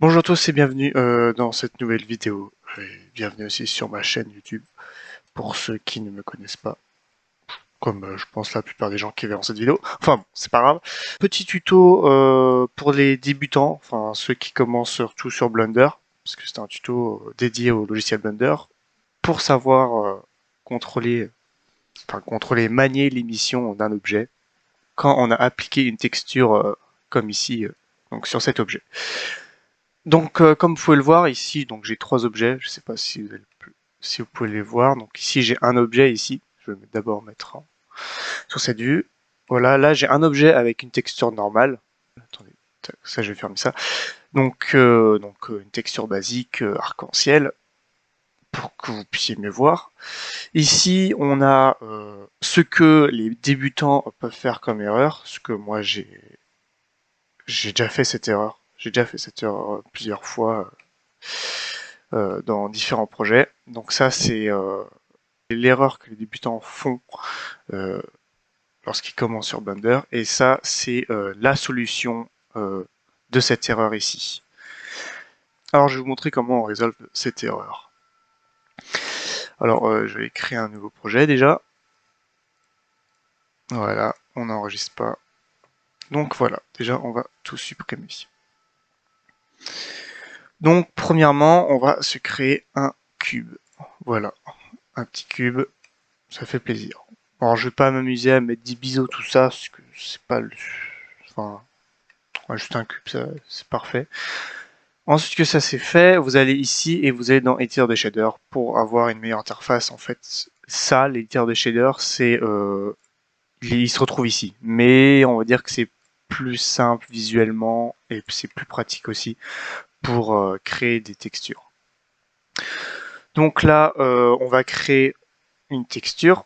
Bonjour à tous et bienvenue dans cette nouvelle vidéo. Et bienvenue aussi sur ma chaîne YouTube pour ceux qui ne me connaissent pas, comme je pense la plupart des gens qui verront cette vidéo. Enfin bon, c'est pas grave. Petit tuto pour les débutants, enfin ceux qui commencent surtout sur Blender, parce que c'est un tuto dédié au logiciel Blender, pour savoir contrôler, manier l'émission d'un objet quand on a appliqué une texture comme ici, donc sur cet objet. Donc, comme vous pouvez le voir ici, donc j'ai trois objets. Je ne sais pas si vous pouvez les voir. Donc ici j'ai un objet ici. Je vais d'abord mettre sur cette vue. Voilà, là j'ai un objet avec une texture normale. Attendez, ça je vais fermer ça. Donc, une texture basique arc-en-ciel pour que vous puissiez mieux voir. Ici on a ce que les débutants peuvent faire comme erreur, ce que moi j'ai déjà fait cette erreur. J'ai déjà fait cette erreur plusieurs fois dans différents projets. Donc ça, c'est l'erreur que les débutants font euh, lorsqu'ils commencent sur Blender. Et ça, c'est la solution de cette erreur ici. Alors, je vais vous montrer comment on résolve cette erreur. Alors, je vais créer un nouveau projet déjà. Voilà, on n'enregistre pas. Donc voilà, déjà, on va tout supprimer. Donc, premièrement, on va se créer un cube. Voilà, un petit cube, ça fait plaisir. Alors, je vais pas m'amuser à mettre des biseaux, tout ça, parce que c'est pas le... Enfin, juste un cube, ça, c'est parfait. Ensuite que ça c'est fait, vous allez ici et vous allez dans Editor de shader pour avoir une meilleure interface. En fait, ça, l'éditeur de shader, il se retrouve ici. Mais on va dire que c'est plus simple visuellement et c'est plus pratique aussi pour créer des textures. Donc là, on va créer une texture.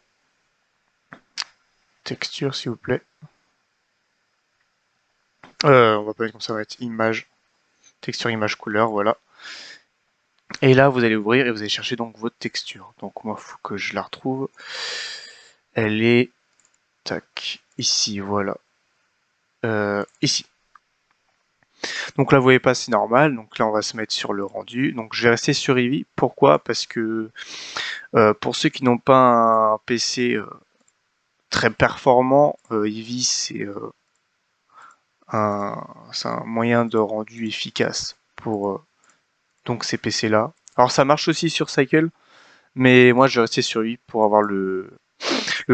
Texture, s'il vous plaît. On va pas mettre comme ça, on va mettre image. Texture, image, couleur, voilà. Et là, vous allez ouvrir et vous allez chercher donc votre texture. Donc moi, il faut que je la retrouve. Elle est, tac, ici, voilà. Ici. Donc là, vous voyez pas, c'est normal. Donc là, on va se mettre sur le rendu. Donc je vais rester sur Eevee. Pourquoi? Parce que pour ceux qui n'ont pas un PC très performant, Eevee, c'est un moyen de rendu efficace pour donc ces PC-là. Alors ça marche aussi sur Cycle, mais moi, je vais rester sur Eevee pour avoir le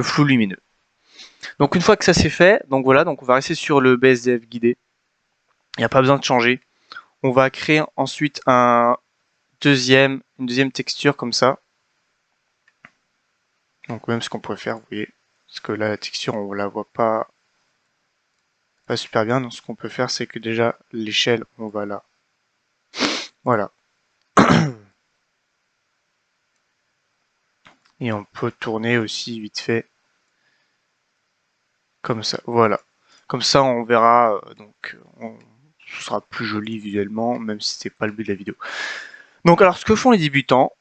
flou lumineux. Donc une fois que ça c'est fait, donc voilà, donc on va rester sur le BSDF guidé. Il n'y a pas besoin de changer. On va créer ensuite une deuxième texture comme ça. Donc même ce qu'on pourrait faire, vous voyez, parce que là la texture on la voit pas super bien. Donc ce qu'on peut faire, c'est que déjà l'échelle, on va là. Voilà. Et on peut tourner aussi vite fait comme ça. Voilà. Comme ça, on verra. Ce sera plus joli visuellement, même si c'est pas le but de la vidéo. Donc alors, ce que font les débutants,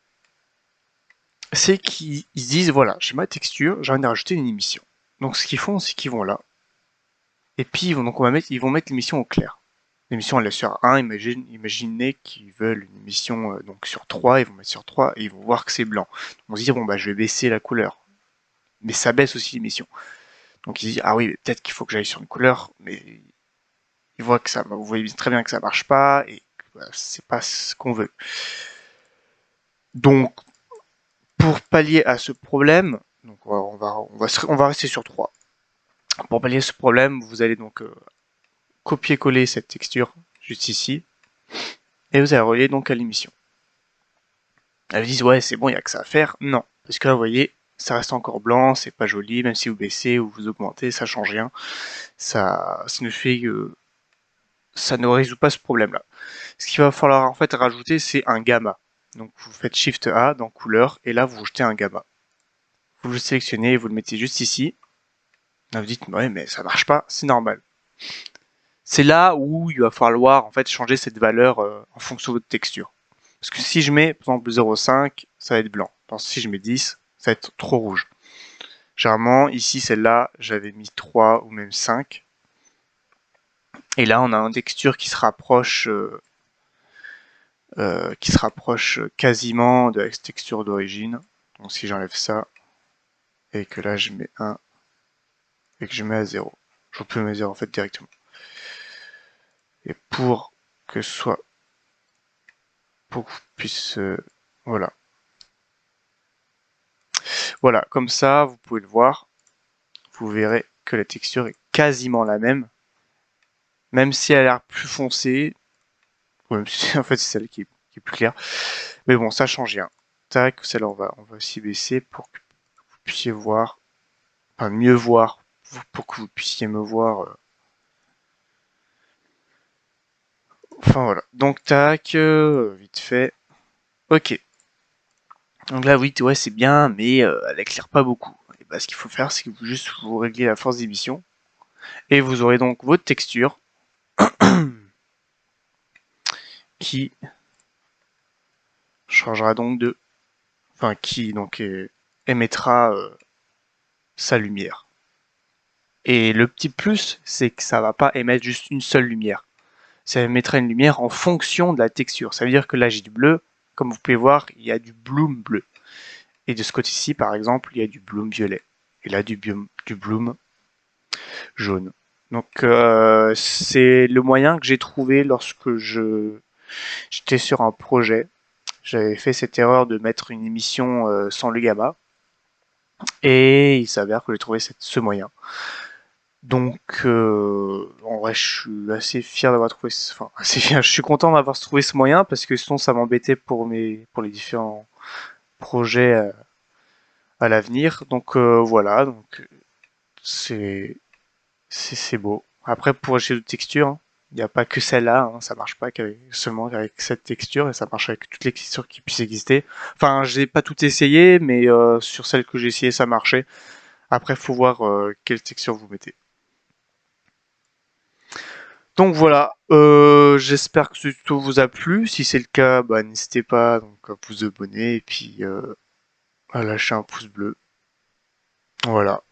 c'est qu'ils se disent, voilà, j'ai ma texture, j'ai envie de rajouter une émission. Donc ce qu'ils font, c'est qu'ils vont là, et puis ils vont mettre l'émission au clair. L'émission, elle est sur 1, imaginez qu'ils veulent une émission donc sur 3, ils vont mettre sur 3, et ils vont voir que c'est blanc. On se dit, bon, bah, je vais baisser la couleur. Mais ça baisse aussi l'émission. Donc ils se disent, ah oui, peut-être qu'il faut que j'aille sur une couleur, mais ils voient que ça, vous voyez très bien que ça marche pas, et que bah, c'est pas ce qu'on veut. Donc, pour pallier à ce problème, donc on va rester sur 3. Pour pallier à ce problème, vous allez donc copier-coller cette texture juste ici, et vous allez relier donc à l'émission. Elles disent ouais c'est bon, il n'y a que ça à faire. Non, parce que là vous voyez, ça reste encore blanc, c'est pas joli, même si vous baissez ou vous augmentez, ça change rien. Ça ne fait ça ne résout pas ce problème-là. Ce qu'il va falloir en fait rajouter, c'est un gamma. Donc vous faites Shift A dans couleur, et là vous jetez un gamma. Vous le sélectionnez et vous le mettez juste ici. Là vous dites ouais mais ça marche pas, c'est normal. C'est là où il va falloir en fait changer cette valeur en fonction de votre texture. Parce que si je mets par exemple 0,5, ça va être blanc. Alors, si je mets 10, ça va être trop rouge. Généralement, ici, celle-là, j'avais mis 3 ou même 5. Et là, on a une texture qui se rapproche qui se rapproche quasiment de la texture d'origine. Donc si j'enlève ça, et que là je mets 1, et que je mets à 0, je peux me dire en fait directement. Et pour que ce soit, pour que vous puissiez, voilà. Voilà, comme ça, vous pouvez le voir, vous verrez que la texture est quasiment la même si elle a l'air plus foncée, ou même si en fait c'est celle qui est plus claire. Mais bon, ça change rien. Tac, celle-là on va aussi baisser pour que vous puissiez voir, enfin mieux voir, pour que vous puissiez me voir. Enfin voilà. Donc tac, vite fait. Ok. Donc là oui, ouais c'est bien, mais elle éclaire pas beaucoup. Et bah, ce qu'il faut faire, c'est que vous juste vous réglez la force d'émission et vous aurez donc votre texture qui changera donc de, enfin qui donc émettra sa lumière. Et le petit plus, c'est que ça va pas émettre juste une seule lumière. Ça émettra une lumière en fonction de la texture. Ça veut dire que là j'ai du bleu, comme vous pouvez voir, il y a du bloom bleu. Et de ce côté-ci, par exemple, il y a du bloom violet. Et là du bloom jaune. Donc c'est le moyen que j'ai trouvé lorsque j'étais sur un projet. J'avais fait cette erreur de mettre une émission sans le gamma. Et il s'avère que j'ai trouvé ce moyen. Donc, en vrai, je suis assez fier d'avoir trouvé, enfin, assez fier. Je suis content d'avoir trouvé ce moyen parce que sinon, ça m'embêtait pour les différents projets à l'avenir. Donc, voilà. Donc, c'est, c'est beau. Après, pour acheter d'autres textures, hein, il n'y a pas que celle-là. Hein, ça marche pas seulement avec cette texture et ça marche avec toutes les textures qui puissent exister. Enfin, j'ai pas tout essayé, mais sur celle que j'ai essayé, ça marchait. Après, faut voir quelle texture vous mettez. Donc voilà, j'espère que ce tuto vous a plu. Si c'est le cas, bah, n'hésitez pas donc, à vous abonner et puis à lâcher un pouce bleu. Voilà.